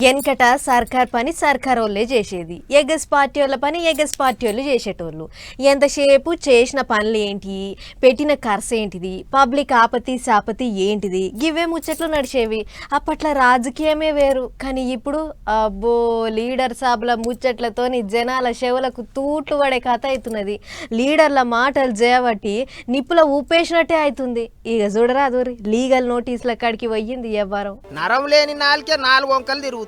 వెనకట సర్కార్ పని సర్కార్ వాళ్ళే చేసేది, ఎగస్ పార్టీ వాళ్ళ పని ఎగస్ పార్టీ వాళ్ళు చేసేటోళ్ళు. ఎంతసేపు చేసిన పనులు ఏంటి, పెట్టిన ఖర్చు ఏంటిది, పబ్లిక్ ఆపత్తి సాపత్తి ఏంటిది, గివే ముచ్చట్లు నడిచేవి. అప్పట్లో రాజకీయమే వేరు. కానీ ఇప్పుడు అబ్బో లీడర్ సాబుల ముచ్చట్లతోని జనాల చెవులకు తూట్లు పడే కథ అవుతున్నది. లీడర్ల మాటలు చేయబట్టి నిప్పుల ఊపేసినట్టే అవుతుంది. ఇక చూడరాదు లీగల్ నోటీసుల కాడికి పోయింది ఎవ్వరం. నరం లేని నాలుకే 4 వంకలు తిరుగుతుంది.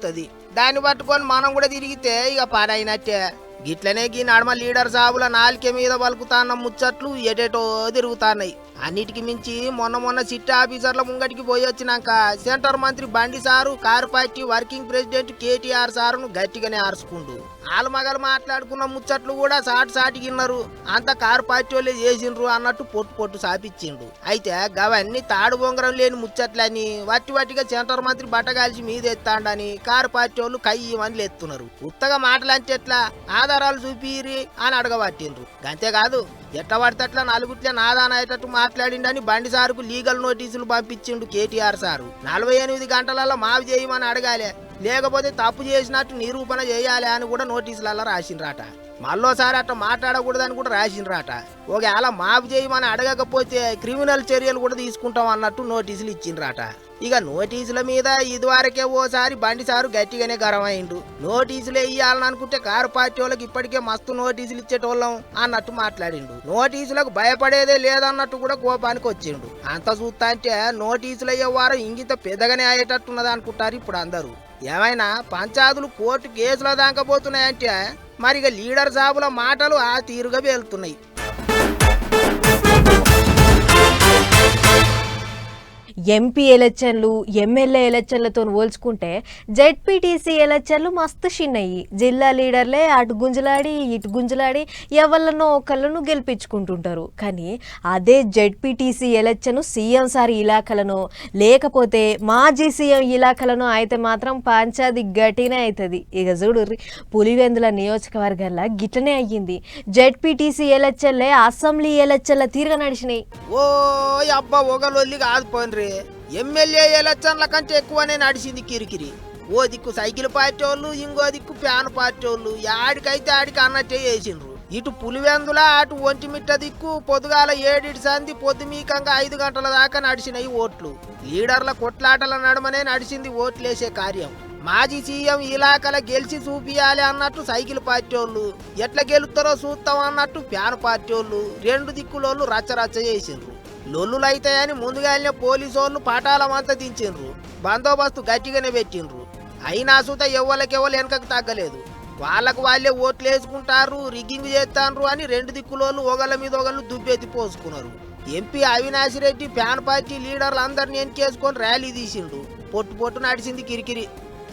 దాన్ని పట్టుకొని మనం కూడా తిరిగితే ఇక పాడైనట్టే. గిట్లనే గీ నడమ లీడర్ సాబుల నాలిక మీద పలుకుతాన్న ముచ్చట్లు ఎటేటో తిరుగుతాన్నాయి. అన్నిటికి మించి మొన్న సిట్ ఆఫీసర్ల ముంగటికి పోయి వచ్చినాక సెంటర్ మంత్రి Bandi sir car party working president KTR సారును గట్టిగానే ఆర్చుకుండు. ఆలుమగలు మాట్లాడుకున్న ముచ్చట్లు కూడా సాటిగిన్నారు. అంత కారు పార్టీ వాళ్ళే చేసిండ్రు అన్నట్టు పొట్టు సాపిచ్చిండు. అయితే గవన్నీ తాడు బొంగరం లేని ముచ్చట్లని వట్టిగా సెంటర్ మంత్రి బట్టగాల్చి మీద ఎత్తాడని కారు పార్టీ వాళ్ళు కయ్యమని ఎత్తున్నారు. ఉత్తగా మాటలంటే ఎట్లా, ఆధారాలు చూపిరి అని అడగబట్టిండ్రు. అంతేకాదు ఎట్లా పడితే అట్లా నలుగుట్లే నాదాన అయ్యేటట్టు మాట్లాడిండని బండి సారుకు లీగల్ నోటీసులు పంపించిండు కేటీఆర్ సారు. 48 గంటలలో మావి చేయమని అడగాలి, లేకపోతే తప్పు చేసినట్టు నిరూపణ చేయాలి అని కూడా నోటీసులలో రాసిండ్రాట. మళ్ళోసారి అట్లా మాట్లాడకూడదని కూడా రాసిండ్రాట. ఒకవేళ మాఫ్ చేయమని అడగకపోతే క్రిమినల్ చర్యలు కూడా తీసుకుంటాం అన్నట్టు నోటీసులు ఇచ్చిండ్రాట. ఇక నోటీసుల మీద ఇదివరకే ఓసారి బండి సారు గట్టిగానే గరమైండు. నోటీసులు వేయాలని అనుకుంటే కారు పార్టీ వాళ్ళకి ఇప్పటికే మస్తు నోటీసులు ఇచ్చేటోళ్ళం అన్నట్టు మాట్లాడిండు. నోటీసులకు భయపడేదే లేదన్నట్టు కూడా కోపానికి వచ్చిండు. అంత చూస్తా అంటే నోటీసులు అయ్యే వారం ఇంగిత పెద్దగానే అయ్యేటట్టున్నది అనుకుంటారు ఇప్పుడు అందరూ. ఏమైనా పంచాయతీలు కోర్టు కేసులో దాకపోతున్నాయంటే మరిగా లీడర్ సాబుల మాటలు ఆ తీరుగా వెళ్తున్నాయి. ఎంపీ ఎలక్షన్లు ఎమ్మెల్యే ఎలక్షన్లతో పోల్చుకుంటే జెడ్పీటీసీ ఎలక్షన్లు మస్తు చిన్నయి. జిల్లా లీడర్లే అటు గుంజలాడి ఇటు గుంజలాడి ఎవళ్ళనో ఒకళ్ళను గెలిపించుకుంటుంటారు. కానీ అదే జెడ్పీటీసీ ఎలక్షన్ సీఎం సార్ ఇలాఖలను లేకపోతే మాజీ సీఎం ఇలాఖలను అయితే మాత్రం పంచాది గట్టినే అవుతుంది. ఇక చూడుర్రి పులివెందుల నియోజకవర్గాల్లో గిట్లనే అయ్యింది. జెడ్పీటీసీ ఎలక్షన్లే అసెంబ్లీ ఎలక్షన్ల తీరుగా నడిచినాయి. ఓ అబ్బా ఒకళ్ళొల్లి కాదు పోన్రి, ఎమ్మెల్యే ఎలక్షన్ల కంటే ఎక్కువనే నడిచింది కిరికిరి. ఓ దిక్కు సైకిల్ పార్టీ వాళ్ళు, ఇంకో దిక్కు ఫ్యాన్ పార్టీ వాళ్ళు, ఆడికైతే ఆడికి అన్నట్టే చేసిండ్రు. ఇటు పులివెందుల అటు ఒంటిమిట్ట దిక్కు పొద్దుగాల 7 సంధి పొద్దుమీకంగా 5 గంటల దాకా నడిచినాయి ఓట్లు. లీడర్ల కొట్లాటల నడుమనే నడిచింది ఓట్లేసే కార్యం. మాజీ సీఎం ఇలాకల గెలిచి చూపియాలి అన్నట్టు సైకిల్ పార్టీ వాళ్ళు, ఎట్లా గెలుస్తారో చూస్తాం అన్నట్టు ఫ్యాన్ పార్టీ వాళ్ళు, 2 దిక్కులోళ్ళు రచ్చరచ్చ చేసిండ్రు. లొల్లులైతాయని ముందుగానే పోలీసు వాళ్ళు పటాలమంతా దించిండ్రు. బందోబస్తు గట్టిగానే పెట్టిండ్రు. అయినా సూత ఎవ్వలకెవ్వలు వెనకకు తగ్గలేదు. వాళ్ళకు వాళ్ళే ఓట్లు వేసుకుంటారు, రిగ్గింగ్ చేస్తాండ్రు అని 2 దిక్కులోళ్ళు ఒకళ్ళ మీద ఒకళ్ళు దుబ్బెత్తి పోసుకున్నారు. MP Avinash Reddy fan party లీడర్లు అందరిని ఎన్కేసుకొని ర్యాలీ తీసిండు. పొట్టు నడిచింది కిరికిరి.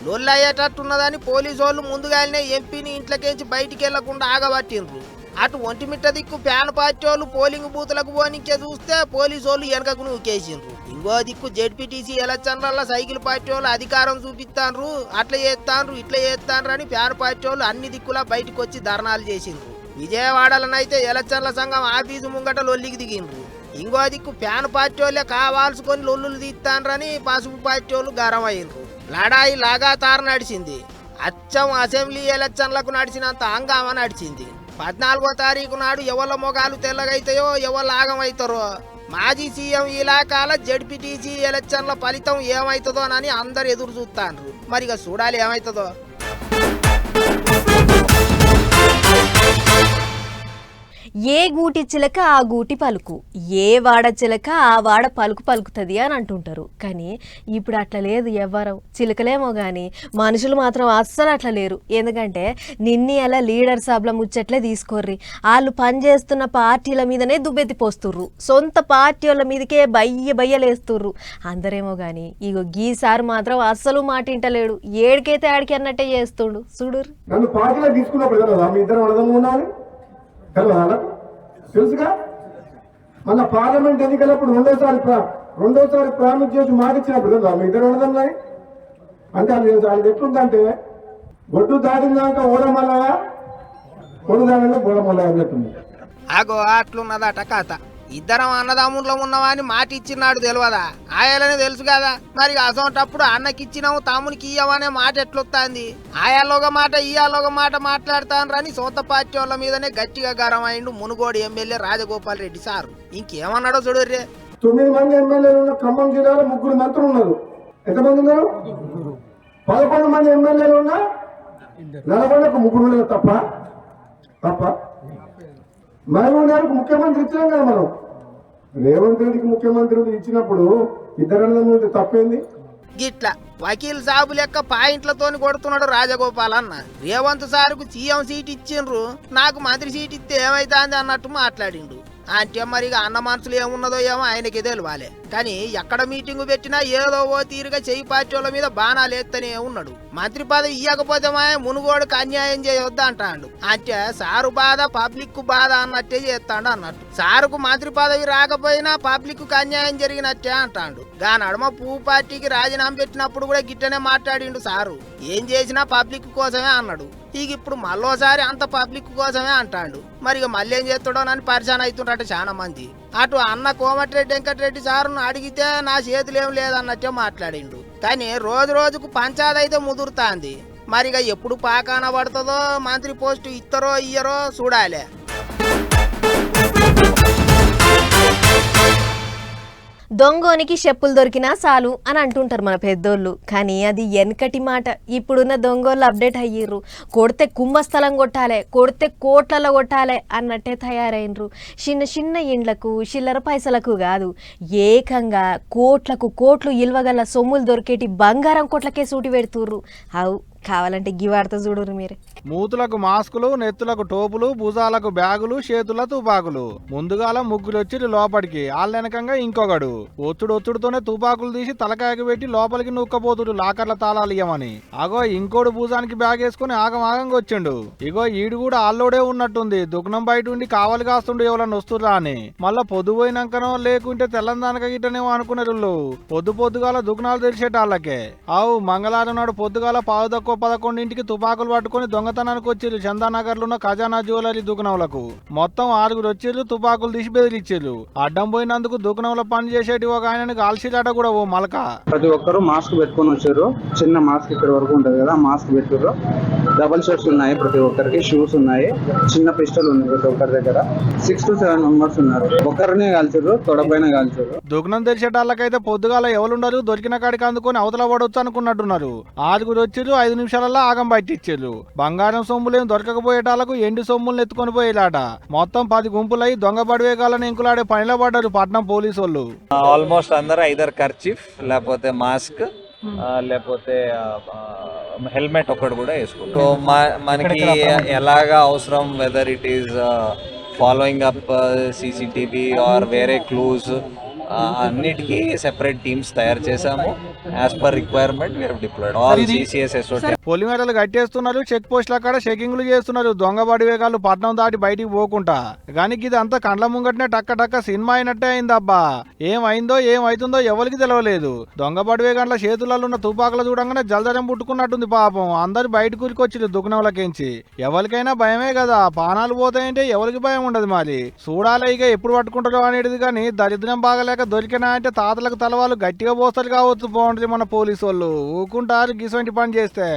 లొల్లు అయ్యేటట్టున్నదని పోలీసు వాళ్ళు ముందుగానే ఎంపీని ఇంట్లోకేంచి బయటికి వెళ్లకుండా ఆగబట్టిండ్రు. అటు ఒంటిమిట్ట దిక్కు ఫ్యాన్ పార్టీ వాళ్ళు పోలింగ్ బూతులకు పోనికే చూస్తే పోలీసు వాళ్ళు వెనకకు నూకేసిండ్రు. ఇంకో దిక్కు జెడ్పీటీసీ ఎలక్షన్లలో సైకిల్ పార్టీ వాళ్ళు అధికారం చూపిస్తాండ్రు, అట్లా చేస్తాండ్రు ఇట్లా చేస్తాండ్రు అని ఫ్యాన్ పార్టీ వాళ్ళు అన్ని దిక్కులా బయటకు వచ్చి ధర్నాలు చేసిండ్రు. విజయవాడలనైతే ఎలక్షన్ల సంఘం ఆఫీసు ముంగట లొల్లికి దిగిండ్రు. ఇంకో దిక్కు ఫ్యాన్ పార్టీ వాళ్ళే కావాల్సుకొని లొల్లులు తీస్తాండ్రని పసుపు పార్టీ వాళ్ళు గరం అయ్యిండ్రు. లడాయి లాగాతారు నడిచింది. అచ్చం అసెంబ్లీ ఎలక్షన్లకు నడిచినంత హంగామా నడిచింది. 14వ తారీఖు నాడు ఎవళ్ళ మొగాలు తెల్లగైతాయో ఎవరు ఆగమవుతారో. మాజీ సీఎం ఇలాకాల జెడ్పీటీసీ ఎలక్షన్ల ఫలితం ఏమవుతుందోనని అందరు ఎదురు చూస్తాండ్రు. మరిగా చూడాలి ఏమవుతుందో. ఏ గూటి చిలక ఆ గూటి పలుకు, ఏ వాడ చిలక ఆ వాడ పలుకు పలుకుతుంది అని అంటుంటారు. కానీ ఇప్పుడు అట్లా లేదు. ఎవ్వరం చిలకలేమో కానీ మనుషులు మాత్రం అస్సలు అట్లా లేరు. ఎందుకంటే నిన్ని అలా లీడర్ సాబ్ల ముచ్చట్లే తీసుకోర్రి. వాళ్ళు పనిచేస్తున్న పార్టీల మీదనే దుబ్బెత్తిపోస్తుర్రు, సొంత పార్టీ వాళ్ళ మీదకే బయ్యలేస్తుర్రు. అందరేమో కానీ ఇగో గీసారి మాత్రం అస్సలు మాటింటలేడు. ఏడికైతే ఆడికి అన్నట్టే చేస్తుండు. చూడుర్రి. తెలుసుగా మన పార్లమెంట్ ఎన్నికలప్పుడు రెండోసారి ప్రామిస్ చేసి మాటిచ్చినప్పుడు కదా మీ ఇద్దరు ఉండదన్నాయి. అంటే అది ఎట్లుందంటే ఒడ్డు దాటినాక ఓడమల్లగా కొడు దాటినా బోడమల్ల అన్నట్టుంది. అగో అట్లున్నదట కథ. ఇద్దరం అన్నదమ్ముల్లో ఉన్నవాని మాట ఇచ్చినాడు తెలియదా ఆయాలని తెలుసు కదా మరి అసోంటప్పుడు అన్నకిచ్చినాము తమ్మునికి ఇయ్యమనే మాట ఎట్లొత్తాంది ఆయాలోగా మాట ఇయ్యాలోగా మాట మాట్లాడతానని సొంత పార్టీ వాళ్ళ మీదనే గట్టిగా గరం అయిండు మునుగోడు ఎమ్మెల్యే రాజగోపాల్ రెడ్డి సారు ఇంకేమన్నాడో చూడుర్రే 9 మంది ఎమ్మెల్యేలు ఉన్న ఖమ్మం జిల్లాలో 3 మంత్రులు ఉన్నారు. ఎంతమంది ఉన్నారు? 11 మంది ఎమ్మెల్యేలు ఉన్నా నల్గొండకు 3 ఉన్నారు. తప్ప మహబూబ్నగర్కు ముఖ్యమంత్రి ఇచ్చినాం కదా మనం. రేవంత్ రెడ్డికి ముఖ్యమంత్రి ఇచ్చినప్పుడు ఇద్దరు తప్పేంది? గిట్లా వకీల్ సాబు లెక్క పాయింట్లతోని కొడుతున్నాడు రాజగోపాల్ అన్న. రేవంత్ సార్కు సీఎం సీట్ ఇచ్చిండ్రు, నాకు మంత్రి సీట్ ఇస్తే ఏమైతుంది అన్నట్టు మాట్లాడిండు. అంటే మరి అన్న మనసులు ఏమున్నదో ఏమో ఆయనకి తెలియాలి. కానీ ఎక్కడ మీటింగ్ పెట్టినా ఏదో ఓ తీరుగా చెయ్యి పార్టీల మీద బాణాలు ఎత్తనే ఉన్నాడు. మంత్రి పదవి ఇయ్యకపోతే మునుగోడుకు అన్యాయం చేయొద్దు అంటాడు. అంటే సారు బాధ పబ్లిక్ బాధ అన్నట్టే చేస్తాడు అన్నట్టు. సారుకు మంత్రి పదవి రాకపోయినా పబ్లిక్ కు అన్యాయం జరిగినట్టే అంటాడు. గా నడుమ పువ్వు పార్టీకి రాజీనామా పెట్టినప్పుడు కూడా గిట్టనే మాట్లాడిండు సారు. ఏం చేసినా పబ్లిక్ కోసమే అన్నాడు. ఇక ఇప్పుడు మళ్ళోసారి అంత పబ్లిక్ కోసమే అంటాడు. మరి ఇక మళ్ళీ ఏం చేస్తాడోనని పరిశాన్ అవుతుండట చాలా మంది. అటు అన్న కోమటిరెడ్డి వెంకటరెడ్డి సారును అడిగితే నా చేతులు ఏం లేదన్నట్టే మాట్లాడిండు. కానీ రోజు రోజుకు పంచాయతీ అయితే ముదురుతాంది. మరిగా ఎప్పుడు పాకాన పడుతుందో మంత్రి పోస్టు ఇస్తారో ఇయ్యరో చూడాలి. దొంగోనికి చెప్పులు దొరికినా చాలు అని అంటుంటారు మన పెద్దోళ్ళు. కానీ అది వెనకటి మాట. ఇప్పుడున్న దొంగోళ్ళు అప్డేట్ అయ్యిర్రు. కొడితే కుంభస్థలం కొట్టాలి, కొడితే కోట్లలో కొట్టాలి అన్నట్టే తయారైనరు. చిన్న చిన్న ఇండ్లకు చిల్లర పైసలకు కాదు, ఏకంగా కోట్లకు కోట్లు ఇల్వగల సొమ్ములు దొరికేటి బంగారం కోట్లకే సూటి పెడుతుర్రు. అవు కావాలంటే గివార్త చూడరు మీరే. మూతులకు మాస్కులు, నెత్తులకు టోపులు, భుజాలకు బ్యాగులు, చేతుల తుపాకులు. ముందుగాల ముగ్గురు వచ్చి లోపలికి, ఆళ్ళెనకంగా ఇంకొకడు. ఒత్తుడుతోనే తుపాకులు తీసి తలకాయకు పెట్టి లోపలికి నూక్కపోతుడు లాకర్ల తాళాలు ఇయ్యమని. అగో ఇంకోడు భుజానికి బ్యాగ్ వేసుకుని ఆగంగా వచ్చిండు. ఇగో ఈడు కూడా ఆల్లోడే ఉన్నట్టుంది. దుకాణం బయట ఉండి కావలి కాస్తుండే ఎవరన్నా వస్తురా అని. మళ్ళా పొద్దు పోయినాకనో లేకుంటే తెల్లందానక గిట్టనేమో అనుకునేరు. పొద్దుగాల దుకాణాలు తెరిచేటాళ్ళకే. అవు మంగళవారం నాడు పొద్దుగాల 10:11 తుపాకులు పట్టుకుని దొంగతనానికి వచ్చిర్రు చందానగర్ లో ఉన్న ఖజానా జ్యువెలరీ దుకాణంలకు. మొత్తం 6 వచ్చిర్రు. తుపాకులు తీసి బెదిరిచ్చిర్రు. అడ్డం పోయినందుకు దుకాణంలో పని చేసేటి ఒక ఆయన కాల్చిరాట కూడా ఓ మలక. ప్రతి ఒక్కరు మాస్క్ పెట్టుకుని వచ్చారు. చిన్న మాస్క్ ఇక్కడ వరకు ఉంటది కదా, మాస్క్ పెట్టారు. డబల్ షర్ట్స్ ఉన్నాయి, ప్రతి ఒక్కరికి షూస్ ఉన్నాయి, చిన్న పిస్టల్ ఉంది ప్రతి ఒక్కరి దగ్గర. 6 to 7 మెంబర్స్ ఉన్నారు. ఒక్కరినే కాల్చారు, తొడపైన కాల్చారు. దుకాణం తెరిచేటాళ్ళకైతే పొద్దుగాల ఎవరుండరు, దొరికిన కాడికి అందుకొని అవతల పడవచ్చు అనుకున్నట్టున్నారు. 6 వచ్చిర్రు, 5 నిమిషాలలో ఆగం బయటిచ్చారు. బంగారం సొమ్ములేం దొరకకపోయేటాలకు ఎండి సొమ్ములను ఎత్తుకొని పోయేలాట. మొత్తం 10 గుంపులై దొంగ బడివేగాలని ఎంకులాడే పనిలో పడ్డారు పట్నం పోలీసు వాళ్ళు. ఆల్మోస్ట్ అందరూ ఐదర్ కర్చీఫ్ లేకపోతే మాస్క్ లేకపోతే హెల్మెట్ ఒకటి కూడా వేసుకుంటారు. సో మనకి ఎలాగా అవసరం, whether it is following up CCTV or వేరే క్లూస్, అన్నిటికీ సెపరేట్ టీమ్స్ తయారు చేశాము. As per requirement we have deployed all CCS పొలిమేరలు కట్టేస్తున్నారు, చెక్ పోస్టుల కాడ చెకింగ్లు చేస్తున్నారు. దొంగ బడివేగాలు పట్నం దాటి బయటికి పోకుండా. కానీ ఇది అంతా కండ్ల ముంగటనే టక్క సినిమా అయినట్టే అయిందబ్బా. ఏమైందో ఏమైతుందో ఎవరికి తెలియలేదు. దొంగ బడివేగాన్ల చేతులలో ఉన్న తుపాకులు చూడంగానే జలదరం పుట్టుకున్నట్టుంది పాపం. అందరు బయట కూలికొచ్చి దుకాణంలోకించి. ఎవరికైనా భయమే కదా, పానాలు పోతాయంటే ఎవరికి భయం ఉండదు. మరి చూడాలి ఇక ఎప్పుడు పట్టుకుంటారో అనేది. కానీ దరిద్రం బాగలేక దొరికినా అంటే తాతలకు తలవాళ్ళు గట్టిగా పోస్తారు కావచ్చు. బాగుంటుంది మన పోలీసు వాళ్ళు, ఊకుంటారు గిసంటి పని చేస్తే.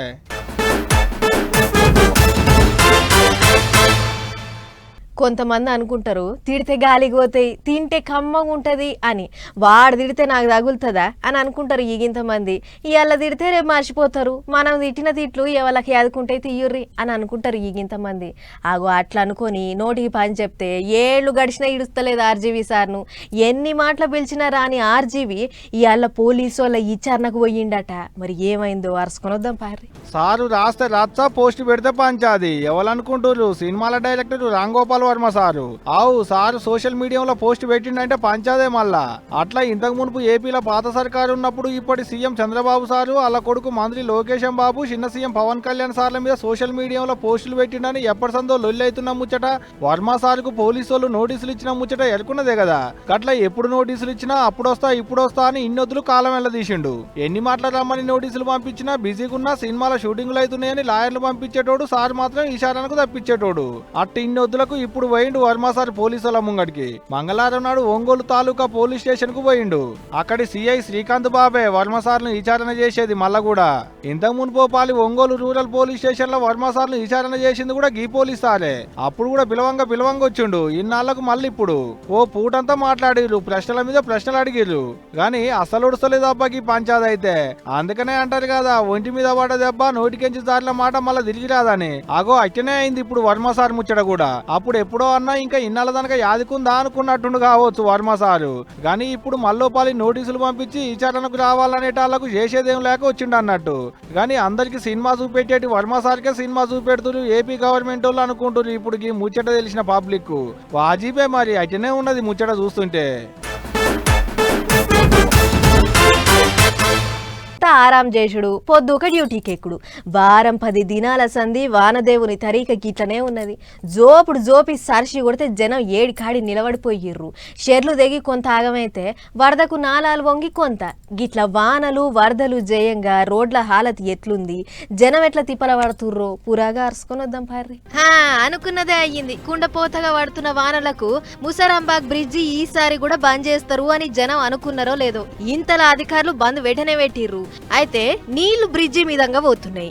కొంతమంది అనుకుంటారు తిడితే గాలికి పోతాయి, తింటే కమ్మగా ఉంటుంది అని. వాడు తిడితే నాకు తగులుతుందా అని అనుకుంటారు ఈగింతమంది. ఇవాళ తిడితే రేపు మర్చిపోతారు. మనం తిట్టిన తిట్లు ఎవరికి యాదుకుంటే తీయుర్రి అని అనుకుంటారు ఈగింతమంది. ఆగో అట్లా అనుకొని నోటికి పని చెప్తే ఏళ్ళు గడిచినా ఇడుస్తలేదు ఆర్జీవి సార్ను. ఎన్ని మాటలు పిలిచినా రాని ఆర్జీవి ఇవాళ పోలీసు వాళ్ళ విచారణకు పోయిండట. మరి ఏమైందో అరుసుకొని వద్దాం పారి. సారు రాస్తే రచ్చ, పోస్ట్ పెడితే పంచాది. ఎవరనుకుంటారు సినిమాల డైరెక్టర్ రాంగోపాల్ వర్మ సారు. ఆవు సారు సోషల్ మీడియాలో పోస్ట్ పెట్టిండంటే పంచాదే మళ్ళా. అట్లా ఇంతకు మునుపు ఏపీలో పాత సర్కారు ఉన్నప్పుడు ఇప్పటి సీఎం చంద్రబాబు సారు, వాళ్ళ కొడుకు మంత్రి లోకేశం బాబు, చిన్న సీఎం పవన్ కళ్యాణ్ సార్ల మీద సోషల్ మీడియాలో పోస్టులు పెట్టిండని ఎప్పటి సందో లొల్లి అవుతున్న ముచ్చట. వర్మ సార్కు పోలీసు వాళ్ళు నోటీసులు ఇచ్చిన ముచ్చట ఎరుకున్నదే కదా. గట్లా ఎప్పుడు నోటీసులు ఇచ్చినా అప్పుడు వస్తా ఇప్పుడు వస్తా అని ఇన్నొద్దులు కాలం వెళ్ళదీసిండు. ఎన్ని మాటలు రమ్మని నోటీసులు పంపించినా బిజీగా ఉన్నా సినిమాల షూటింగ్లు అవుతున్నాయని లాయర్లు పంపించేటోడు, సార్ మాత్రం ఈశారానికి తప్పించేటోడు. అట్టి ఇన్నొద్దులకు ఇప్పుడు ఇప్పుడు పోయిండు వర్మ సార్ పోలీసుల ముంగడికి. మంగళవారం నాడు ఒంగోలు తాలూకా పోలీస్ స్టేషన్ కు పోయిండు. అక్కడి సిఐ శ్రీకాంత్ బాబే వర్మ సార్ ను విచారణ చేసేది మళ్ళా కూడా. ఇంతకు మునుపోపాలి ఒంగోలు రూరల్ పోలీస్ స్టేషన్ లో వర్మ సార్ ను విచారణ చేసింది కూడా గీ పోలీస్ సారే. అప్పుడు కూడా పిలవంగా వచ్చిండు. ఇన్నాళ్లకు మళ్ళీ ఇప్పుడు ఓ పూటంతా మాట్లాడిరు, ప్రశ్నల మీద ప్రశ్నలు అడిగిరు. గాని అసలు ఉడసలేదు అబ్బాకి పంచాయతీ అయితే. అందుకనే అంటారు కదా, ఒంటి మీద పడ్డ దెబ్బ నోటికెంచి దారిల మాట మళ్ళీ తిరిగి రాదని. అగో అట్టనే అయింది ఇప్పుడు వర్మ సార్ ముచ్చట కూడా. అప్పుడు ఎప్పుడో అన్నా ఇంకా ఇన్నాళ్ళ దనక యాదికుందా అనుకున్నట్టుండు కావచ్చు వర్మ సారు. గాని ఇప్పుడు మల్లోపాలి నోటీసులు పంపించి విచారణకు రావాలనేటాళ్లకు చేసేదేం లేక వచ్చిండు అన్నట్టు. గాని అందరికి సినిమా చూపెట్టేటి వర్మ సార్కే సినిమా చూపెడుతురు ఏపీ గవర్నమెంట్ వాళ్ళు అనుకుంటున్నారు. ఇప్పుడు ఈ ముచ్చట తెలిసిన పబ్లిక్ వాజీబే మరి. అట్టనే ఉన్నది ముచ్చట చూస్తుంటే. ఆరాం చేసుడు, పొద్దుక డ్యూటీకి ఎక్కుడు, వారం 10 దినాల సంధి వానదేవుని తరీక గిట్లనే ఉన్నది. జోపి సర్షి కొడితే జనం ఏడి కాడి నిలబడిపోయిర్రు. షెర్లు దిగి కొంత ఆగమైతే వరదకు నాలాలు వంగి కొంత. గిట్ల వానలు వరదలు జయంగా రోడ్ల హాలత్ ఎట్లుంది, జనం ఎట్లా తిప్పల పడుతుర్రో పురాగా అరుసుకొని వద్దాం పార్రి. అనుకున్నదే అయ్యింది. కుండపోతగా పడుతున్న వానలకు ముసరాంబాగ్ బ్రిడ్జి ఈసారి కూడా బంద్ చేస్తారు అని జనం అనుకున్నారో లేదో ఇంతలా అధికారులు బంద్ వెంటనే పెట్టిర్రు. అయితే నీళ్లు బ్రిడ్జి మీదంగా పోతున్నాయి.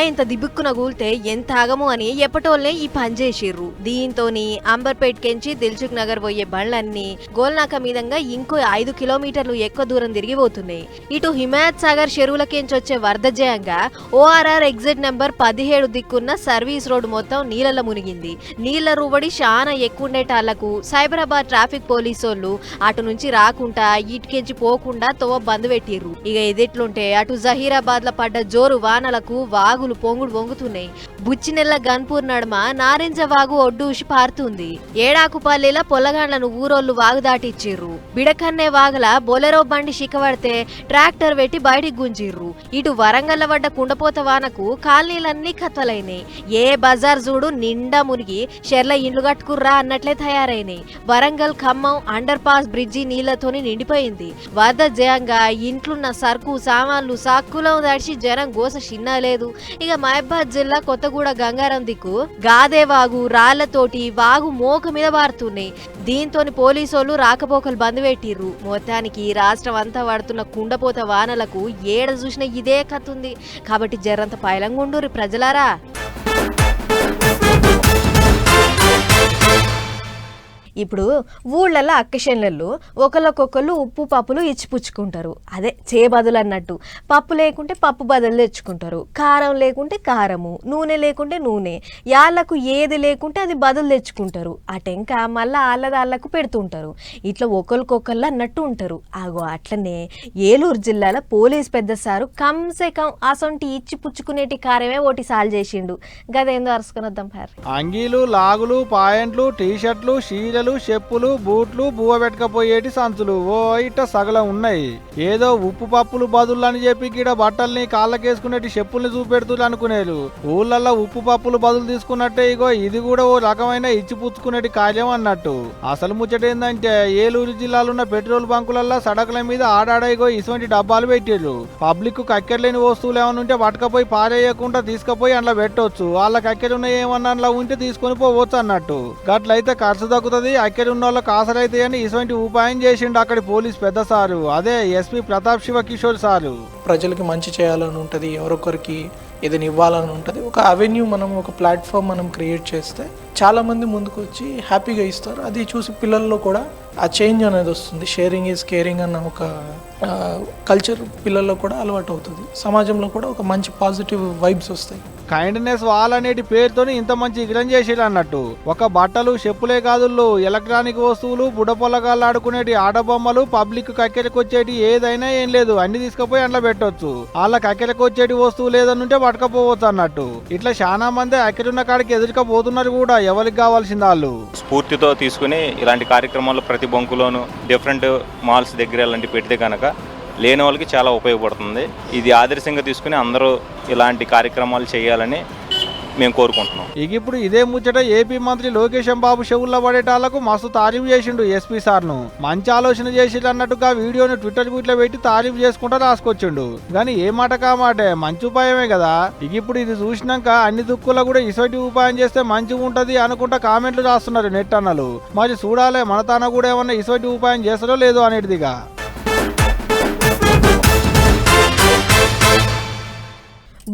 ఇంత దిబ్బుక్కున కూలితే ఎంత ఆగము అని ఎప్పటోళ్ళే ఈ పని చేసిర్రు. దీంతోని అంబర్పేట్కెంచి దిల్సుఖ్ నగర్ పోయే బండ్లన్నీ గోల్నాక మీదంగా ఇంకో 5 కిలోమీటర్లు ఎక్కువ దూరం తిరిగి పోతున్నాయి. ఇటు హిమాయత్ సాగర్ చెరువులకెంచి వచ్చే వరద జయంగా ORR ఎగ్జిట్ నెంబర్ 17 దిక్కున్న సర్వీస్ రోడ్ మొత్తం నీళ్ళలో మునిగింది. నీళ్ల రూబడి చాలా ఎక్కువ ఉండేటాళ్లకు సైబరాబాద్ ట్రాఫిక్ పోలీసోళ్ళు అటు నుంచి రాకుండా ఇటుకెంచి పోకుండా తోవ బంద్ పెట్టిర్రు. ఇక ఎదిట్లుంటే అటు జహీరాబాద్ లో పడ్డ జోరు వానలకు వాగులు పొంగుడు వంగుతున్నాయి. బుచ్చినెల్ల గన్పూర్ నడుమ నారింజ వాగు ఒడ్డూసి పారుతుంది. ఏడాకుపల్లిలో పొల్లగాండ్లను ఊరోళ్లు వాగు దాటిచ్చిర్రు. బిడకన్నే వాగల బొలెరో బండి శిఖపడితే ట్రాక్టర్ పెట్టి బయటికి గుంజిర్రు. ఇటు వరంగల్ల పడ్డ కుండపోత వానకు కాలనీలన్నీ కత్తలైనాయి. ఏ బజార్ చూడు నిండా మునిగి షెర్ల ఇండ్లు కట్టుకుర్రా అన్నట్లే తయారైనాయి. Warangal Khammam underpass bridge నీళ్లతోని నిండిపోయింది. వరద జయంగా ఇంట్లున్న సరుకు సామాన్లు సాక్కులో దాడిచి జనం గోస చిన్నలేదు. ఇక మహబాద్ జిల్లా కొత్తగూడ గంగారం దిక్కు గాదేవాగు రాళ్లతోటి వాగు మోక మీద పారుతున్నాయి. దీంతో పోలీసోళ్లు రాకపోకలు బంద్ పెట్టిర్రు. మొత్తానికి రాష్ట్రం అంతా పడుతున్న కుండపోత వానలకు ఏడ చూసిన ఇదే కత్తుంది. కాబట్టి జరంత పైలంగుండూరి ప్రజలారా. ఇప్పుడు ఊళ్ళల్లో అక్కశన్లలో ఒకళ్ళకొకళ్ళు ఉప్పు పప్పులు ఇచ్చిపుచ్చుకుంటారు. అదే చేబదులు అన్నట్టు. పప్పు లేకుంటే పప్పు బదులు తెచ్చుకుంటారు, కారం లేకుంటే కారము, నూనె లేకుంటే నూనె, యాళ్లకు ఏది లేకుంటే అది బదులు తెచ్చుకుంటారు. అటెంక మళ్ళీ ఆళ్ళకు పెడుతుంటారు. ఇట్లా ఒకరికొకళ్ళు అన్నట్టు ఉంటారు. ఆగో అట్లనే ఏలూరు జిల్లాలో పోలీస్ పెద్ద సారు కంసే కం అసొంటి ఇచ్చి పుచ్చుకునేటి కారమే ఒకటి సాల్ చేసిండు. గదేందో అరుసుకొని వద్దాం పారి. అంగీలు లాగులు పాయింట్లు టీషర్ట్లు షీరలు చెప్పులు బూట్లు బువ్వ పెట్టుకపోయేటి సంచులు ఓ ఇట్ట సగలం ఉన్నాయి. ఏదో ఉప్పు పప్పులు బదులు అని చెప్పి గిడ బట్టల్ని కాళ్ళకేసుకునేటి చెప్పుల్ని చూపెడుతులు అనుకునేరు. ఊళ్ళల్లో ఉప్పు పప్పులు బదులు తీసుకున్నట్టే ఇగో ఇది కూడా ఓ రకమైన ఇచ్చిపుచ్చుకునేటి కార్యం అన్నట్టు. అసలు ముచ్చట ఏందంటే ఏలూరు జిల్లాలో ఉన్న పెట్రోల్ బంకులల్లో సడకుల మీద ఆడాడైగో ఇటువంటి డబ్బాలు పెట్టిర్రు. పబ్లిక్ కక్కెరలేని వస్తువులు ఏమన్నా ఉంటే పట్టుకపోయి పారేయకుండా తీసుకుపోయి అందులో పెట్టొచ్చు. వాళ్ళ కక్కెర ఉన్న ఏమన్నా అందులో ఉంటే తీసుకొని పోవచ్చు అన్నట్టు. గట్లయితే ఖర్చు తగ్గుతుంది, అక్కడ ఉన్న వాళ్ళకి ఆసరైతే అని ఇటువంటి ఉపాయం చేసిండు అక్కడి పోలీస్ పెద్ద సారు. అదే ఎస్పీ ప్రతాప్ శివ కిషోర్ సారు. ప్రజలకి మంచి చేయాలని ఉంటుంది, ఎవరొకరికి ఏదైనా ఇవ్వాలని ఉంటుంది. ఒక అవెన్యూ మనం ఒక ప్లాట్ఫామ్ మనం క్రియేట్ చేస్తే చాలామంది ముందుకు వచ్చి హ్యాపీగా ఇస్తారు. అది చూసి పిల్లల్లో కూడా ఆ చేంజ్ అనేది వస్తుంది. షేరింగ్ ఈజ్ కేరింగ్ అన్న ఒక కల్చర్ పిల్లల్లో కూడా అలవాటు అవుతుంది. సమాజంలో కూడా ఒక మంచి పాజిటివ్ వైబ్స్ వస్తాయి. కైండ్నెస్ వాల్ అనేటి పేరుతోని ఇంత మంచి విగ్రహం చేసేది అన్నట్టు. ఒక బట్టలు చెప్పులే కాదుళ్ళు, ఎలక్ట్రానిక్ వస్తువులు, బుడపొల్లగాళ్ళు ఆడుకునేటి ఆటబొమ్మలు, పబ్లిక్ కక్కెరకు వచ్చేటి ఏదైనా ఏం లేదు అన్ని తీసుకుపోయి అందులో పెట్టొచ్చు. వాళ్ళ కక్కెరకు వచ్చేటి వస్తువులు ఏదన్నుంటే పట్టుకపోవచ్చు అన్నట్టు. ఇట్లా చాలా మంది అక్కడున్న కాడికి ఎదురుకపోతున్నారు కూడా ఎవరికి కావాల్సింది వాళ్ళు. స్ఫూర్తితో తీసుకుని ఇలాంటి కార్యక్రమాలు ప్రతి బంకులోను డిఫరెంట్ మాల్స్ దగ్గర ఇలాంటి పెడితే కనుక లేని వాళ్ళకి చాలా ఉపయోగపడుతుంది. ఇది ఆదర్శంగా తీసుకుని అందరూ ఇలాంటి కార్యక్రమాలు చేయాలని మేము కోరుకుంటున్నాం. ఇక ఇప్పుడు ఇదే ముచ్చట ఏపీ మంత్రి లోకేష్ బాబు చెవుల్లో పడేటాళ్లకు మస్తు తారీఫ్ చేసిండు ఎస్పీ సార్ను. మంచి ఆలోచన చేసిండు అన్నట్టుగా వీడియోను ట్విట్టర్ ట్వీట్లో పెట్టి తారీఫ్ చేసుకుంటా రాసుకొచ్చిండు. కానీ ఏ మాట కామాటే మంచి ఉపాయమే కదా. ఇక ఇప్పుడు ఇది చూసినాక అన్ని దుక్కుల్లో కూడా ఇసోటి ఉపాయం చేస్తే మంచిగా ఉంటది అనుకుంటా కామెంట్లు రాస్తున్నారు నెట్ అన్నలు. మరి చూడాలే మన తాన కూడా ఏమన్నా ఇసోటి ఉపాయం చేస్తారో లేదో అనేటిదిగా.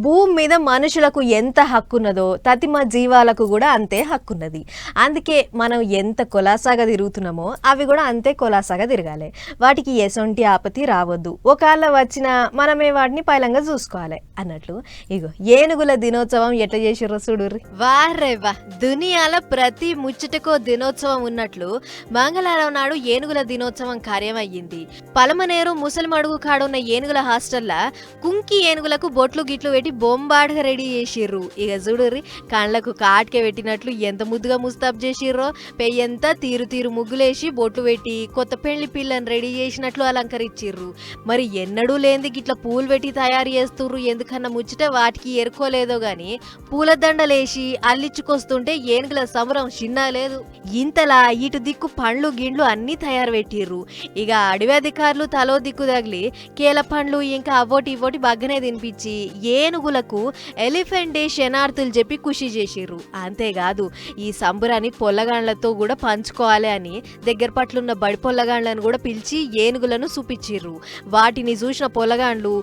భూమి మీద మనుషులకు ఎంత హక్కున్నదో తతిమ జీవాలకు కూడా అంతే హక్కున్నది. అందుకే మనం ఎంత కొలాసాగా తిరుగుతున్నామో అవి కూడా అంతే కొలాసాగా తిరగాలి. వాటికి ఎసొంటి ఆపతి రావద్దు. ఒకవేళ వచ్చినా మనమే వాటిని పైలంగా చూసుకోవాలి అన్నట్లు ఇగో ఏనుగుల దినోత్సవం ఎట్లా చేసిర్రో చూడుర్రి. వారే వా, దునియాలో ప్రతి ముచ్చటకో దినోత్సవం ఉన్నట్లు మంగళవారం నాడు ఏనుగుల దినోత్సవం కార్యమయ్యింది. పలమనేరు ముసలిమడుగు కాడున్న ఏనుగుల హాస్టల్లా కుంకి ఏనుగులకు బొట్లు గిట్లు పెట్టి బొంబాడుగా రెడీ చేసిర్రు. ఇక చూడుర్రి, కళ్ళకు కాటికే పెట్టినట్లు ఎంత ముద్దుగా ముస్తాబ్ చేసిర్రో. పెయ్యంతా తీరు తీరు ముగ్గులేసి బొట్లు పెట్టి కొత్త పెళ్లి పిల్లని రెడీ చేసినట్లు అలంకరించిర్రు. మరి ఎన్నడూ లేనిది గిట్ల పూలు పెట్టి తయారు చేస్తుర్రు. ఎందుకన్నా ముచ్చట వాటికి ఎరుకోలేదో గాని పూలదండలేసి అల్లిచ్చుకొస్తుంటే ఏనుగుల సంబరం చిన్న లేదు. ఇంతలా ఇటు దిక్కు పండ్లు గిండ్లు అన్ని తయారు పెట్టిర్రు. ఇక అడవి అధికారులు తలో దిక్కు తగిలి కేల పండ్లు ఇంకా అవోటి ఇవోటి బగ్గనే తినిపించి ఏనుగులకు ఎలిఫెంట్ డే శనార్థులు చెప్పి ఖుషి చేసిర్రు. అంతేకాదు ఈ సంబరాన్ని పొల్లగాండ్లతో కూడా పంచుకోవాలి అని దగ్గర పట్లున్న బడి పొల్లగాండ్లను కూడా పిలిచి ఏనుగులను చూపించిర్రు. వాటిని చూసిన పొల్లగాండ్లు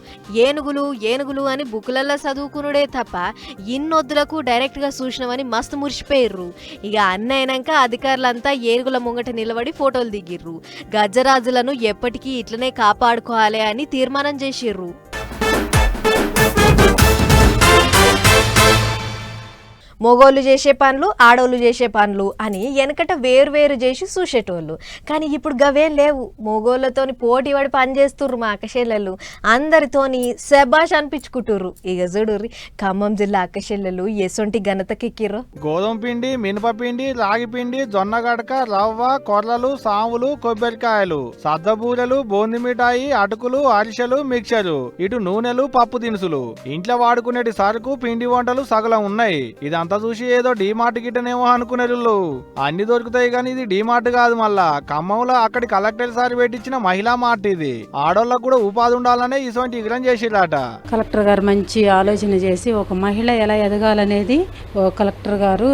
ఏనుగులు ఏనుగులు అని బుక్కులల్లో చదువుకునుడే తప్ప ఇన్నొద్దులకు డైరెక్ట్ గా చూసినవని మస్తు మురిసిపోయిర్రు. ఇక అన్నైనాక అధికారులంతా ఏనుగుల ముంగట నిలబడి ఫోటోలు దిగిర్రు. గజరాజులను ఎప్పటికీ ఇట్లనే కాపాడుకోవాలి అని తీర్మానం చేసిర్రు. మొగోళ్ళు చేసే పనులు ఆడోళ్ళు చేసే పనులు అని వెనకట వేరు చేసి చూసేటోళ్ళు. కానీ ఇప్పుడు గవేం లేవు. మొగోళ్ళతోని పోటీ పడి పని చేస్తుర్రు మా అక్కచెల్లెళ్ళు. అందరితోని శబాష్ అనిపించుకుంటుర్రు. ఇక చూడుర్రి, ఖమ్మం జిల్లా అక్కచెల్లెళ్ళు ఎసొంటి ఘనతకెక్కిర్రు. గోధుమ పిండి, మినపపిండి, రాగి పిండి, జొన్న గడక, రవ్వ, కొర్రలు, సాములు, కొబ్బరికాయలు, సద్దబూరెలు, బూంది మిఠాయి, అటుకులు, అరిసెలు, మిక్చరు, ఇటు నూనెలు, పప్పు దినుసులు, ఇంట్లో వాడుకునేటి సరుకు, పిండి వంటలు సగలం ఉన్నాయి. ఇదంతా చూసి ఏదో డీమార్ట్ గిట్టనేమో అనుకునేళ్ళు. అన్ని దొరుకుతాయి కానీ ఇది డీమార్ట్ కాదు. మళ్ళా ఖమ్మంలో అక్కడి కలెక్టర్ సార్ పెట్టించిన మహిళా మార్ట్ ఇది. ఆడోళ్ళకు కూడా ఉపాధి ఉండాలనే ఇటువంటి విగ్రహం చేసిరాట. కలెక్టర్ గారు మంచి ఆలోచన చేసి ఒక మహిళ ఎలా ఎదగాలనేది కలెక్టర్ గారు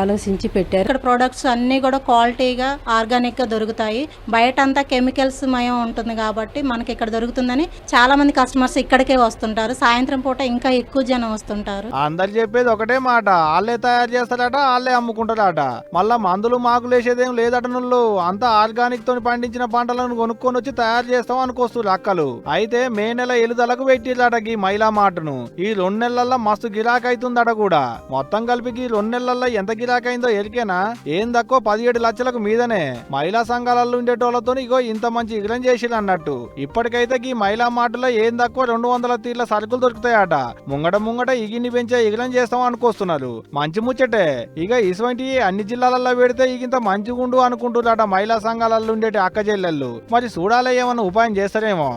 ఆలోచించి పెట్టారు. ఇక్కడ ప్రొడక్ట్స్ అన్ని కూడా క్వాలిటీగా ఆర్గానిక్ గా దొరుకుతాయి. బయట అంతా కెమికల్స్ మయం ఉంటుంది కాబట్టి మనకి ఇక్కడ దొరుకుతుందని చాలా మంది కస్టమర్స్ ఇక్కడికే వస్తుంటారు. సాయంత్రం పూట ఇంకా ఎక్కువ జనం వస్తుంటారు. అందరు చెప్పేది ఒకటే మాట, వాళ్ళే తయారు చేస్తారట, వాళ్ళే అమ్ముకుంటారట. మళ్ళా మందులు మాకులు వేసేదేం లేదట. నువ్వు అంతా ఆర్గానిక్ తోని పండించిన పంటలను కొనుక్కొని వచ్చి తయారు చేస్తాం అనుకొస్తారు అక్కలు. అయితే మే నెల ఎలుదలకు పెట్టిరట ఈ మహిళా మాటను. ఈ 2 నెలల్లో మస్తు గిరాక్ అవుతుందట కూడా. మొత్తం కలిపి ఈ 2 నెలల్లో ఎంత గిరాక్ అయిందో ఎరికేనా? ఏం తక్కువ 17 లక్షలకు మీదనే. మహిళా సంఘాలలో ఉండేటోళ్లతో ఇగో ఇంత మంచి విగ్రహం చేసిరు అన్నట్టు. ఇప్పటికైతే ఈ మహిళా మాటలో ఏం తక్కువ 200 తీర్ల సరుకులు దొరుకుతాయట. ముంగట ఇగిన్ని పెంచే విగ్రహం చేస్తాం అనుకొస్తున్నారు. మంచి ముచ్చటే. ఇక ఇటువంటి అన్ని జిల్లాలలో పెడితే ఇగింత మంచిగుండు అనుకుంటున్నారట మహిళా సంఘాలలో ఉండేటి అక్క చెల్లెళ్ళు. మరి చూడాలి ఏమన్నా ఉపాయం చేస్తారేమో.